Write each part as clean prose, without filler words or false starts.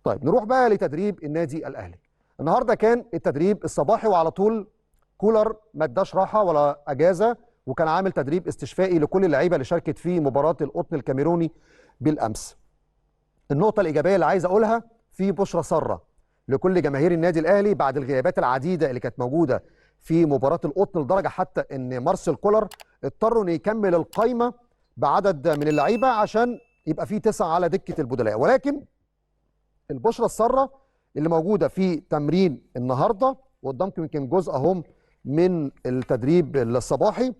طيب نروح بقى لتدريب النادي الاهلي. النهارده كان التدريب الصباحي وعلى طول كولر ما اداش راحه ولا اجازه، وكان عامل تدريب استشفائي لكل اللعيبه اللي شاركت في مباراه القطن الكاميروني بالامس. النقطه الايجابيه اللي عايز اقولها في بشرى ساره لكل جماهير النادي الاهلي بعد الغيابات العديده اللي كانت موجوده في مباراه القطن، لدرجه حتى ان مارسيل كولر اضطروا انه يكمل القايمه بعدد من اللعيبه عشان يبقى في 9 على دكه البدلاء. ولكن البشرى الساره اللي موجوده في تمرين النهارده وقدامكم يمكن جزء اهم من التدريب الصباحي،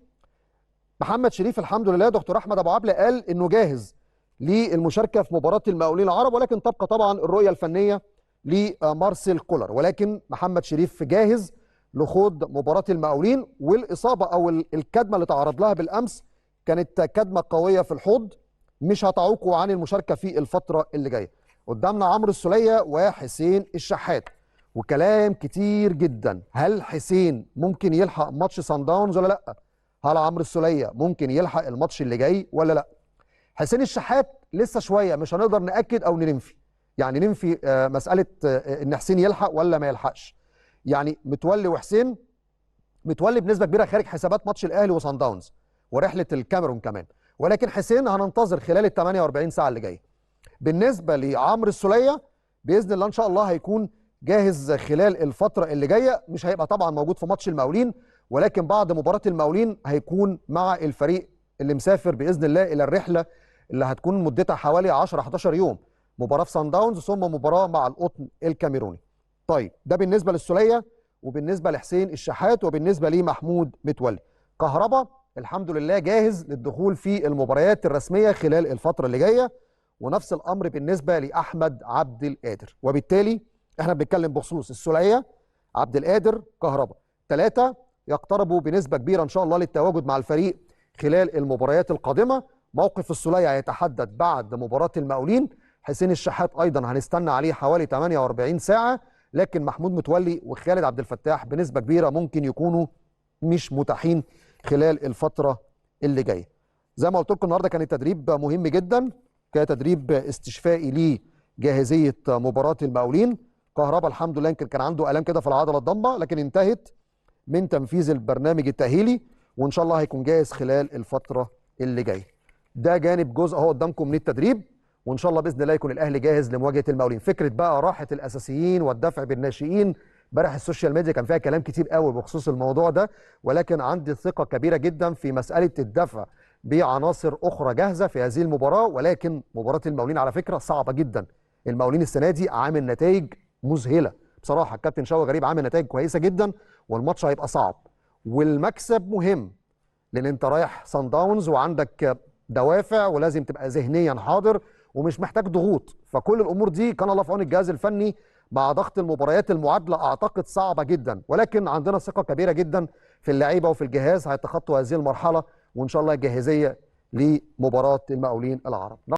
محمد شريف الحمد لله دكتور احمد ابو عبله قال انه جاهز للمشاركه في مباراه المقاولين العرب، ولكن تبقى طبعا الرؤيه الفنيه لمارسيل كولر. ولكن محمد شريف جاهز لخوض مباراه المقاولين، والاصابه او الكدمه اللي تعرض لها بالامس كانت كدمه قويه في الحوض، مش هتعوقه عن المشاركه في الفتره اللي جايه. قدامنا عمرو السوليه وحسين الشحات، وكلام كتير جدا. هل حسين ممكن يلحق ماتش سان داونز ولا لا؟ هل عمرو السوليه ممكن يلحق الماتش اللي جاي ولا لا؟ حسين الشحات لسه شويه مش هنقدر ناكد او ننفي، يعني ننفي مساله ان حسين يلحق ولا ما يلحقش. يعني متولي وحسين، متولي بنسبه كبيره خارج حسابات ماتش الاهلي وسان داونز ورحله الكاميرون كمان، ولكن حسين هننتظر خلال ال 48 ساعه اللي جايه. بالنسبه لعمرو السوليه باذن الله ان شاء الله هيكون جاهز خلال الفتره اللي جايه، مش هيبقى طبعا موجود في ماتش المقاولين، ولكن بعد مباراه المقاولين هيكون مع الفريق اللي مسافر باذن الله الى الرحله اللي هتكون مدتها حوالي 10 11 يوم، مباراه في سان داونز ثم مباراه مع القطن الكاميروني. طيب ده بالنسبه للسوليه وبالنسبه لحسين الشحات وبالنسبه لمحمود متولي. كهربا الحمد لله جاهز للدخول في المباريات الرسميه خلال الفتره اللي جايه، ونفس الامر بالنسبه لاحمد عبد القادر. وبالتالي احنا بنتكلم بخصوص السوليه، عبد القادر، كهربا، 3 يقتربوا بنسبه كبيره ان شاء الله للتواجد مع الفريق خلال المباريات القادمه. موقف السوليه هيتحدد بعد مباراه المقاولين. حسين الشحات ايضا هنستنى عليه حوالي 48 ساعه، لكن محمود متولي وخالد عبد الفتاح بنسبه كبيره ممكن يكونوا مش متاحين خلال الفتره اللي جايه. زي ما قلت لكم النهارده كان التدريب مهم جدا، كان تدريب استشفائي لجاهزيه مباراه المقاولين. كهربا الحمد لله يمكن كان عنده الام كده في العضله الضمه، لكن انتهت من تنفيذ البرنامج التاهيلي وان شاء الله هيكون جاهز خلال الفتره اللي جايه. ده جانب جزء اهو قدامكم من التدريب، وان شاء الله باذن الله يكون الاهلي جاهز لمواجهه المقاولين. فكره بقى راحه الاساسيين والدفع بالناشئين، امبارح السوشيال ميديا كان فيها كلام كتير قوي بخصوص الموضوع ده، ولكن عندي ثقه كبيره جدا في مساله الدفع بعناصر اخرى جاهزه في هذه المباراه. ولكن مباراه المقاولين على فكره صعبه جدا. المقاولين السنه دي عامل نتائج مذهله بصراحه، الكابتن شوقي غريب عامل نتائج كويسه جدا، والماتش هيبقى صعب والمكسب مهم، لان انت رايح سان داونز وعندك دوافع ولازم تبقى ذهنيا حاضر ومش محتاج ضغوط. فكل الامور دي كان الله في عون الجهاز الفني مع ضغط المباريات، المعادله اعتقد صعبه جدا، ولكن عندنا ثقه كبيره جدا في اللعيبه وفي الجهاز هيتخطوا هذه المرحله، وان شاء الله جاهزيه لمباراه المقاولين العرب.